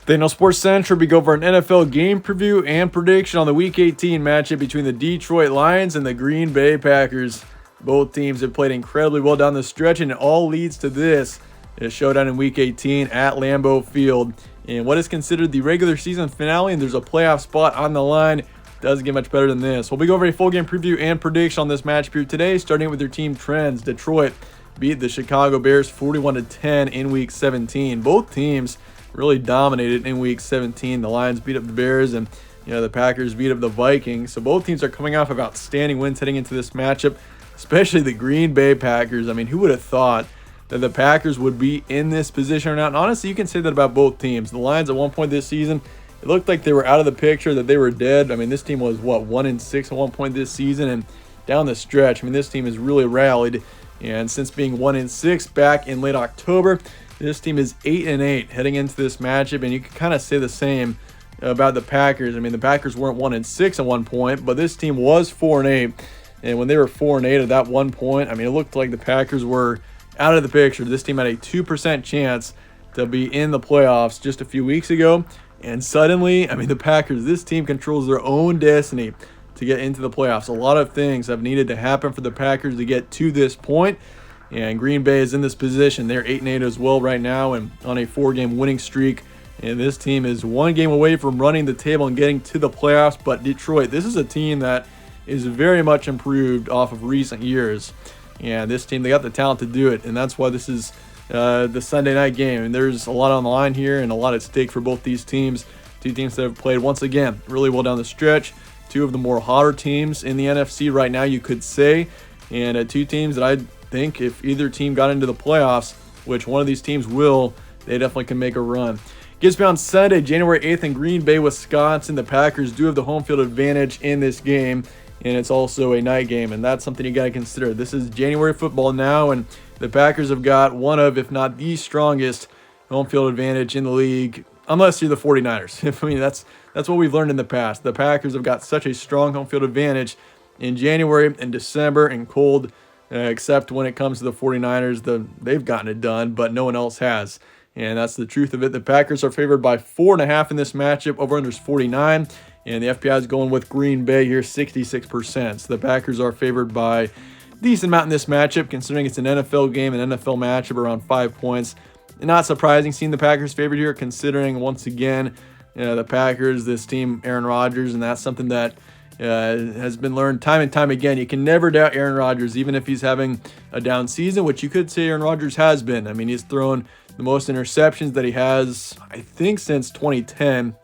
Thanos Sports Central, we go over an NFL game preview and prediction on the Week 18 matchup between the Detroit Lions and the Green Bay Packers. Both teams have played incredibly well down the stretch, and it all leads to this, a showdown in Week 18 at Lambeau Field. And what is considered the regular season finale, and there's a playoff spot on the line. Doesn't get much better than this. We'll go over a full game preview and prediction on this match here today, starting with your team trends. Detroit beat the Chicago Bears 41-10 in Week 17. Both teams really dominated in Week 17. The Lions beat up the Bears, and the Packers beat up the Vikings. So both teams are coming off of outstanding wins heading into this matchup, especially the Green Bay Packers. I mean, who would have thought that the Packers would be in this position or not? And honestly, you can say that about both teams. The Lions at one point this season, it looked like they were out of the picture, that they were dead. I mean, this team was, 1-6 at one point this season, and down the stretch, I mean, this team has really rallied. And since being 1-6 back in late October, this team is 8-8 heading into this matchup, and you can kind of say the same about the Packers. I mean, the Packers weren't 1-6 at one point, but this team was 4-8. And when they were 4-8 at that one point, I mean, it looked like the Packers were out of the picture. This team had a 2% chance to be in the playoffs just a few weeks ago. And suddenly, I mean, the Packers, this team controls their own destiny to get into the playoffs. A lot of things have needed to happen for the Packers to get to this point. And Green Bay is in this position. They're 8-8 as well right now and on a 4-game winning streak. And this team is one game away from running the table and getting to the playoffs. But Detroit, this is a team that is very much improved off of recent years. And this team, they got the talent to do it. And that's why this is the Sunday night game. And there's a lot on the line here and a lot at stake for both these teams. Two teams that have played, once again, really well down the stretch. Two of the more hotter teams in the NFC right now, you could say. And two teams that I think if either team got into the playoffs, which one of these teams will, they definitely can make a run. Gets me on Sunday, January 8th in Green Bay, Wisconsin. The Packers do have the home field advantage in this game, and it's also a night game, and that's something you got to consider. This is January football now, and the Packers have got one of, if not the strongest home field advantage in the league, unless you're the 49ers. I mean, that's what we've learned in the past. The Packers have got such a strong home field advantage in January and December and cold, except when it comes to the 49ers, they've gotten it done, but no one else has. And that's the truth of it. The Packers are favored by 4.5 in this matchup. Over-under's 49. And the FPI is going with Green Bay here, 66%. So the Packers are favored by a decent amount in this matchup, considering it's an NFL game, an NFL matchup, around 5 points. And not surprising seeing the Packers favored here, considering, once again, the Packers, this team, Aaron Rodgers, and that's something that has been learned time and time again. You can never doubt Aaron Rodgers, even if he's having a down season, which you could say Aaron Rodgers has been. I mean, he's thrown the most interceptions that he has, I think, since 2010.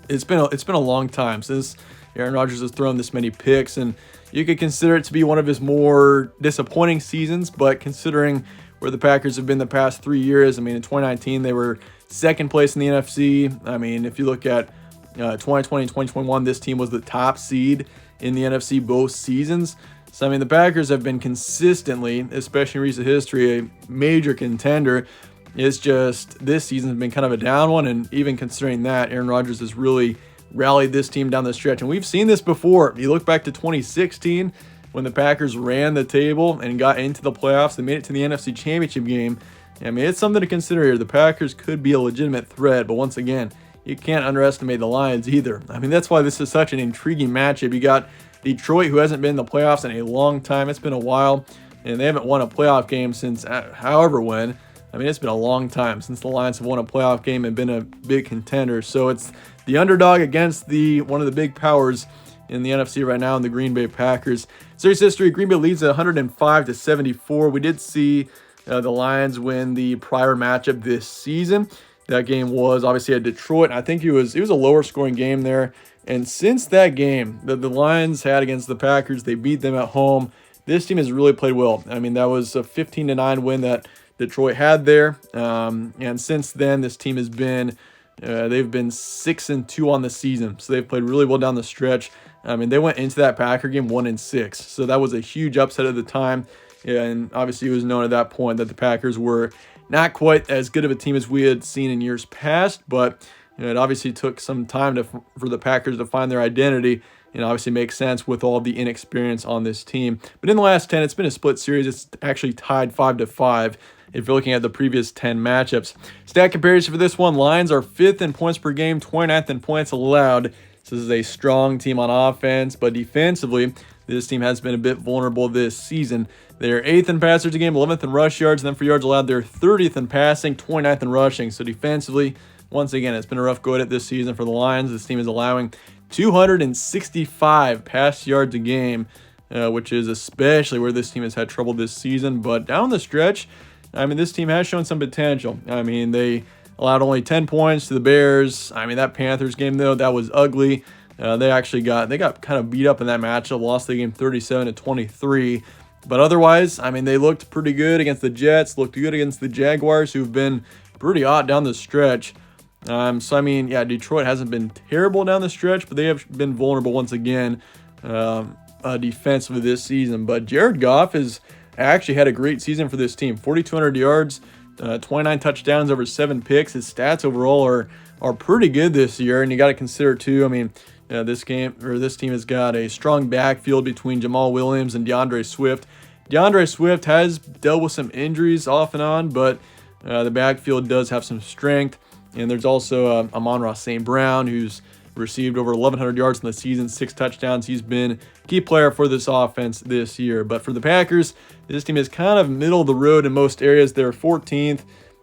It's been a long time since Aaron Rodgers has thrown this many picks, and you could consider it to be one of his more disappointing seasons. But considering where the Packers have been the past 3 years, I mean, in 2019 they were second place in the NFC. I mean, if you look at 2020 and 2021, this team was the top seed in the NFC both seasons. So, I mean, the Packers have been consistently, especially in recent history, a major contender. It's just this season has been kind of a down one, and even considering that, Aaron Rodgers has really rallied this team down the stretch. And we've seen this before. You look back to 2016 when the Packers ran the table and got into the playoffs. They made it to the NFC Championship game. I mean, it's something to consider here. The Packers could be a legitimate threat, but once again, you can't underestimate the Lions either. I mean, that's why this is such an intriguing matchup. You got Detroit, who hasn't been in the playoffs in a long time. It's been a while, and they haven't won a playoff game since however when. I mean, it's been a long time since the Lions have won a playoff game and been a big contender. So it's the underdog against one of the big powers in the NFC right now in the Green Bay Packers. Series history, Green Bay leads at 105-74. We did see the Lions win the prior matchup this season. That game was obviously at Detroit. I think it was a lower scoring game there. And since that game that the Lions had against the Packers, they beat them at home. This team has really played well. I mean, that was a 15-9 win that Detroit had there. And since then, this team has been, they've been 6-2 on the season. So they've played really well down the stretch. I mean, they went into that Packer game 1-6. So that was a huge upset at the time. And obviously it was known at that point that the Packers were not quite as good of a team as we had seen in years past, but it obviously took some time for the Packers to find their identity, and obviously makes sense with all the inexperience on this team. But in the last 10, it's been a split series. It's actually tied 5-5. if you're looking at the previous 10 matchups. Stat comparison for this one, Lions are 5th in points per game, 29th in points allowed. So this is a strong team on offense, but defensively, this team has been a bit vulnerable this season. They're 8th in passers a game, 11th in rush yards, and then for yards allowed, they're 30th in passing, 29th in rushing. So defensively, once again, it's been a rough go at it this season for the Lions. This team is allowing 265 pass yards a game, which is especially where this team has had trouble this season. But down the stretch, I mean, this team has shown some potential. I mean, they allowed only 10 points to the Bears. I mean, that Panthers game, though, that was ugly. They got kind of beat up in that matchup, lost the game 37-23. But otherwise, I mean, they looked pretty good against the Jets, looked good against the Jaguars, who've been pretty hot down the stretch. So, I mean, yeah, Detroit hasn't been terrible down the stretch, but they have been vulnerable once again defensively this season. But Jared Goff has actually had a great season for this team. 4,200 yards, 29 touchdowns, over 7 picks. His stats overall are pretty good this year, and you got to consider, too, I mean, this team has got a strong backfield between Jamal Williams and DeAndre Swift. DeAndre Swift has dealt with some injuries off and on, but the backfield does have some strength. And there's also Amon-Ra St. Brown, who's received over 1,100 yards in the season, 6 touchdowns. He's been a key player for this offense this year. But for the Packers, this team is kind of middle of the road in most areas. They're 14th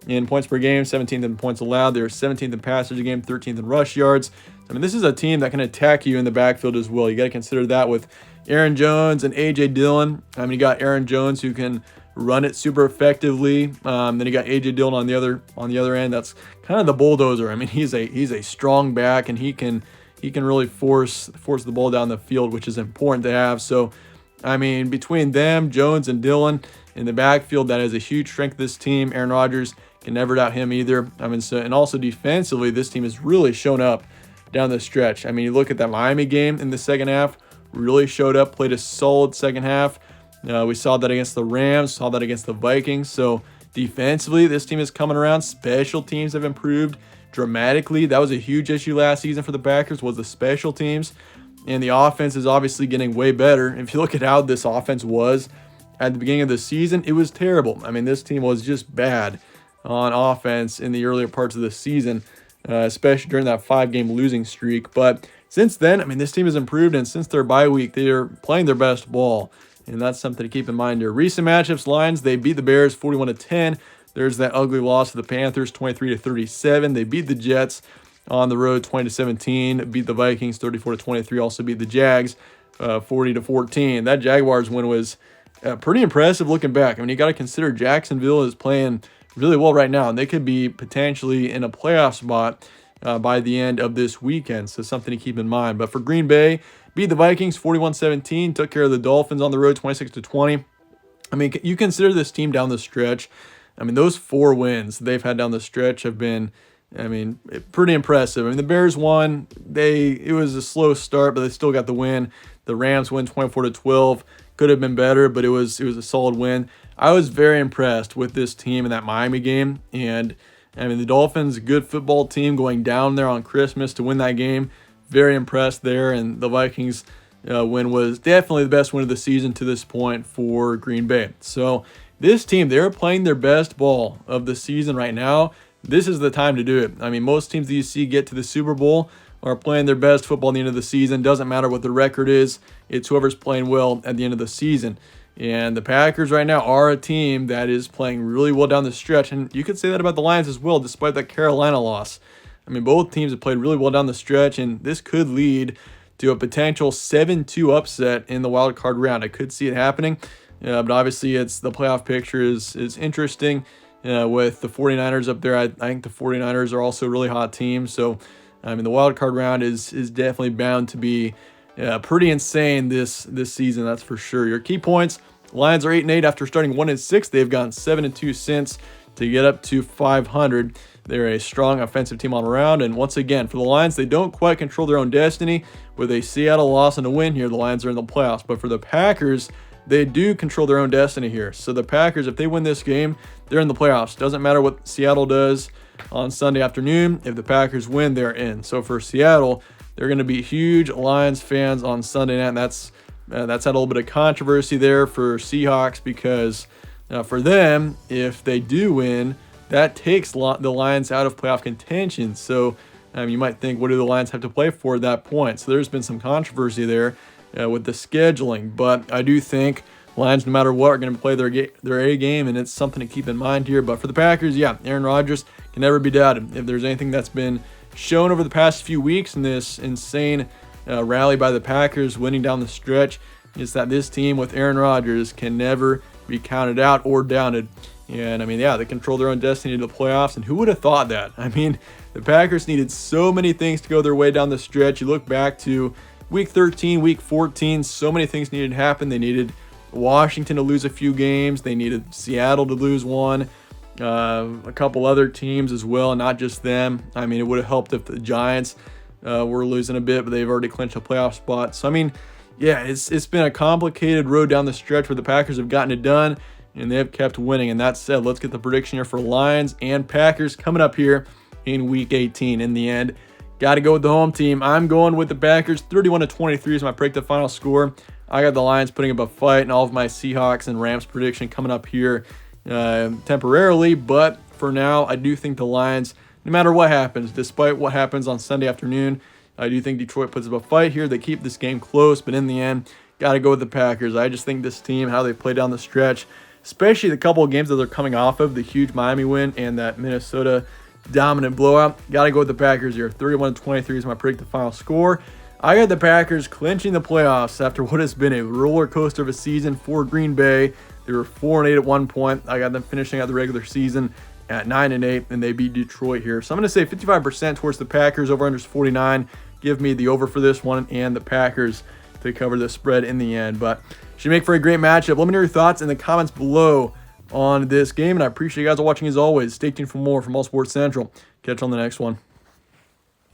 in points per game, 17th in points allowed. They're 17th in passage a game, 13th in rush yards. I mean, this is a team that can attack you in the backfield as well. You got to consider that with Aaron Jones and A.J. Dillon. I mean, you got Aaron Jones who can run it super effectively. Then you got A.J. Dillon on the other end. That's kind of the bulldozer. I mean, he's a strong back, and he can really force the ball down the field, which is important to have. So, I mean, between them, Jones and Dillon in the backfield, that is a huge strength of this team. Aaron Rodgers can never doubt him either. I mean, and also defensively, this team has really shown up down the stretch. I mean, you look at that Miami game in the second half, really showed up, played a solid second half. We saw that against the Rams, saw that against the Vikings. So defensively, this team is coming around. Special teams have improved dramatically. That was a huge issue last season for the Packers, was the special teams. And the offense is obviously getting way better. If you look at how this offense was at the beginning of the season, it was terrible. I mean, this team was just bad on offense in the earlier parts of the season, especially during that 5-game losing streak. But since then, I mean, this team has improved, and since their bye week, they are playing their best ball. And that's something to keep in mind here. Recent matchups, Lions, they beat the Bears 41-10. There's that ugly loss to the Panthers 23-37. They beat the Jets on the road 20-17. Beat the Vikings 34-23. Also beat the Jags 40-14. That Jaguars win was pretty impressive looking back. I mean, you got to consider Jacksonville is playing really well right now, and they could be potentially in a playoff spot by the end of this weekend. So something to keep in mind. But for Green Bay, beat the Vikings 41-17, took care of the Dolphins on the road 26-20. I mean, you consider this team down the stretch. I mean, those 4 wins they've had down the stretch have been, I mean, pretty impressive. I mean, the Bears won. It was a slow start, but they still got the win. The Rams win 24-12. Could have been better, but it was a solid win. I was very impressed with this team in that Miami game. And, I mean, the Dolphins, good football team, going down there on Christmas to win that game. Very impressed there, and the Vikings win was definitely the best win of the season to this point for Green Bay. So this team, they're playing their best ball of the season right now. This is the time to do it. I mean, most teams that you see get to the Super Bowl are playing their best football at the end of the season. Doesn't matter what the record is. It's whoever's playing well at the end of the season. And the Packers right now are a team that is playing really well down the stretch. And you could say that about the Lions as well, despite that Carolina loss. I mean, both teams have played really well down the stretch, and this could lead to a potential 7-2 upset in the wild card round. I could see it happening, but obviously the playoff picture is interesting with the 49ers up there. I think the 49ers are also a really hot team. So, I mean, the wild card round is definitely bound to be pretty insane this season, that's for sure. Your key points, Lions are 8-8 after starting 1-6. They've gone 7-2 since to get up to 500. They're a strong offensive team all around. And once again, for the Lions, they don't quite control their own destiny. With a Seattle loss and a win here, the Lions are in the playoffs. But for the Packers, they do control their own destiny here. So the Packers, if they win this game, they're in the playoffs. Doesn't matter what Seattle does on Sunday afternoon. If the Packers win, they're in. So for Seattle, they're going to be huge Lions fans on Sunday night. And that's had a little bit of controversy there for Seahawks because For them, if they do win, that takes the Lions out of playoff contention. So you might think, what do the Lions have to play for at that point? So there's been some controversy there with the scheduling. But I do think Lions, no matter what, are going to play their A game, and it's something to keep in mind here. But for the Packers, yeah, Aaron Rodgers can never be doubted. If there's anything that's been shown over the past few weeks in this insane rally by the Packers, winning down the stretch, is that this team with Aaron Rodgers can never be counted out or doubted. And they control their own destiny to the playoffs. And who would have thought that? The Packers needed so many things to go their way down the stretch. You look back to week 13, week 14, so many things needed to happen. They needed Washington to lose a few games. They needed Seattle to lose one. A couple other teams as well, not just them. It would have helped if the Giants were losing a bit, but they've already clinched a playoff spot. So, it's been a complicated road down the stretch where the Packers have gotten it done, and they have kept winning. And that said, let's get the prediction here for Lions and Packers coming up here in Week 18. In the end, got to go with the home team. I'm going with the Packers. 31-23 is my predict the final score. I got the Lions putting up a fight, and all of my Seahawks and Rams prediction coming up here temporarily. But for now, I do think the Lions, no matter what happens, despite what happens on Sunday afternoon, I do think Detroit puts up a fight here. They keep this game close, but in the end, got to go with the Packers. I just think this team, how they play down the stretch, especially the couple of games that they're coming off of, the huge Miami win and that Minnesota dominant blowout, got to go with the Packers here. 31-23 is my predict the final score. I got the Packers clinching the playoffs after what has been a roller coaster of a season for Green Bay. They were 4-8 at one point. I got them finishing out the regular season at 9-8, and they beat Detroit here. So I'm going to say 55% towards the Packers. Over-under is 49. Give me the over for this one and the Packers to cover the spread in the end. But should make for a great matchup. Let me know your thoughts in the comments below on this game, and I appreciate you guys watching as always. Stay tuned for more from All Sports Central. Catch you on the next one.